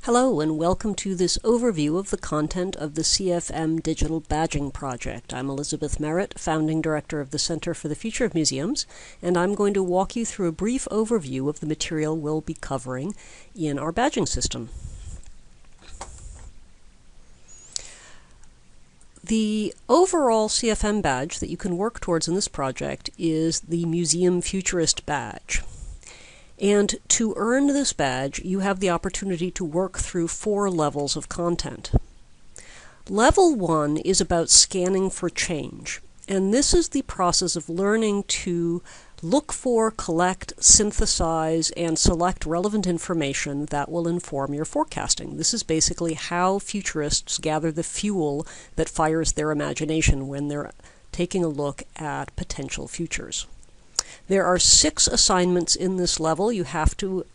Hello and welcome to this overview of the content of the CFM Digital Badging Project. I'm Elizabeth Merritt, Founding Director of the Center for the Future of Museums, and I'm going to walk you through a brief overview of the material we'll be covering in our badging system. The overall CFM badge that you can work towards in this project is the Museum Futurist Badge. And to earn this badge, you have the opportunity to work through 4 levels of content. Level 1 is about scanning for change, and this is the process of learning to look for, collect, synthesize, and select relevant information that will inform your forecasting. This is basically how futurists gather the fuel that fires their imagination when they're taking a look at potential futures. There are 6 assignments in this level. You have to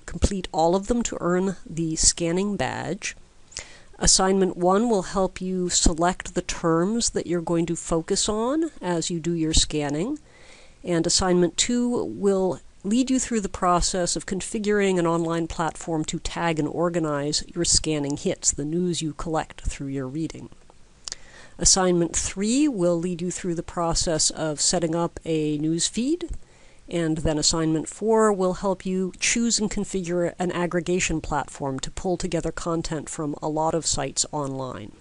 complete all of them to earn the scanning badge. Assignment 1 will help you select the terms that you're going to focus on as you do your scanning. And assignment 2 will lead you through the process of configuring an online platform to tag and organize your scanning hits, the news you collect through your reading. Assignment 3 will lead you through the process of setting up a news feed, and then Assignment 4 will help you choose and configure an aggregation platform to pull together content from a lot of sites online.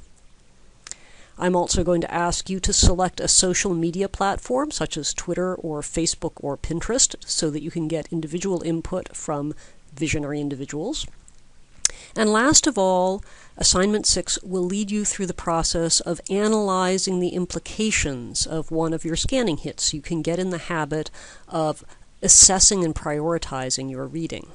I'm also going to ask you to select a social media platform such as Twitter or Facebook or Pinterest so that you can get individual input from visionary individuals. And last of all, Assignment 6 will lead you through the process of analyzing the implications of one of your scanning hits so you can get in the habit of assessing and prioritizing your reading.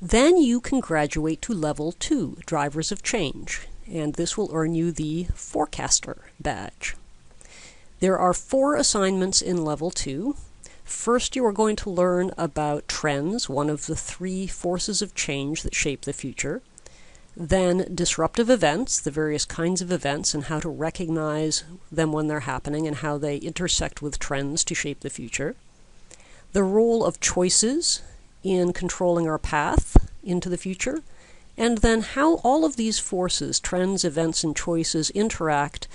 Then you can graduate to Level 2, Drivers of Change, and this will earn you the Forecaster badge. There are 4 assignments in Level 2. First, you are going to learn about trends, one of the 3 forces of change that shape the future. Then disruptive events, the various kinds of events and how to recognize them when they're happening and how they intersect with trends to shape the future. The role of choices in controlling our path into the future. And then how all of these forces, trends, events, and choices interact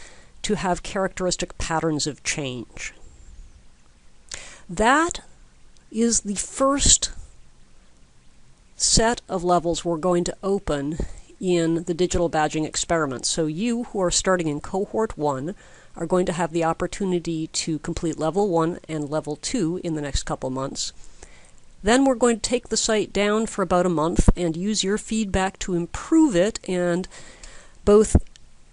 to have characteristic patterns of change. That is the first set of levels we're going to open in the digital badging experiment. So you who are starting in cohort 1 are going to have the opportunity to complete level 1 and level 2 in the next couple months. Then we're going to take the site down for about a month and use your feedback to improve it and both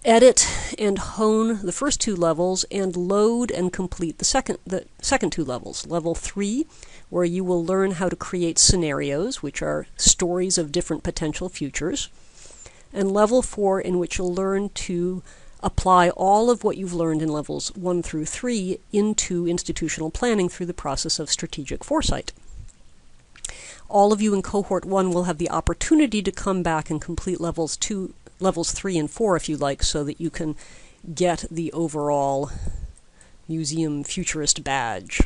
edit and hone the first 2 levels and load and complete the second 2 levels. Level 3, where you will learn how to create scenarios, which are stories of different potential futures. And Level 4, in which you'll learn to apply all of what you've learned in levels 1 through 3 into institutional planning through the process of strategic foresight. All of you in cohort 1 will have the opportunity to come back and complete levels 3 and 4 if you like, so that you can get the overall Museum Futurist badge.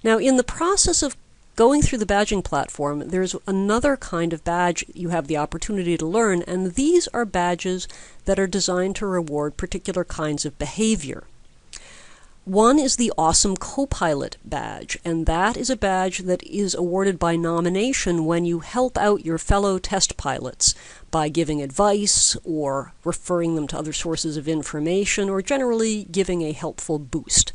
Now, in the process of going through the badging platform, there's another kind of badge you have the opportunity to learn, and these are badges that are designed to reward particular kinds of behavior. One is the Awesome Co-Pilot badge, and that is a badge that is awarded by nomination when you help out your fellow test pilots by giving advice or referring them to other sources of information or generally giving a helpful boost.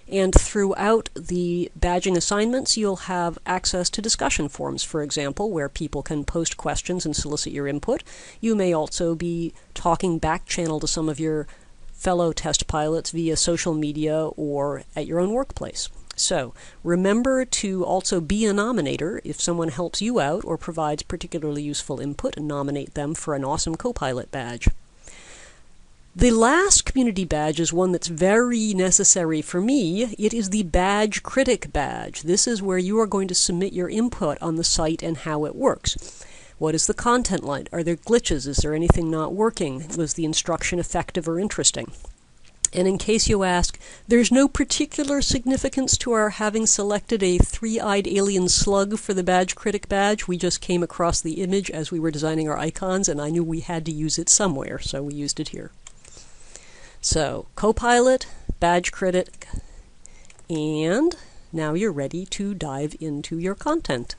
And throughout the badging assignments, you'll have access to discussion forums, for example, where people can post questions and solicit your input. You may also be talking back channel to some of your fellow test pilots via social media or at your own workplace. So remember to also be a nominator. If someone helps you out or provides particularly useful input, nominate them for an Awesome Co-Pilot badge. The last community badge is one that's very necessary for me. It is the Badge Critic badge. This is where you are going to submit your input on the site and how it works. What is the content like? Are there glitches? Is there anything not working? Was the instruction effective or interesting? And in case you ask, there's no particular significance to our having selected a three-eyed alien slug for the Badge Critic badge. We just came across the image as we were designing our icons, and I knew we had to use it somewhere, so we used it here. So, Copilot, Badge Critic, and now you're ready to dive into your content.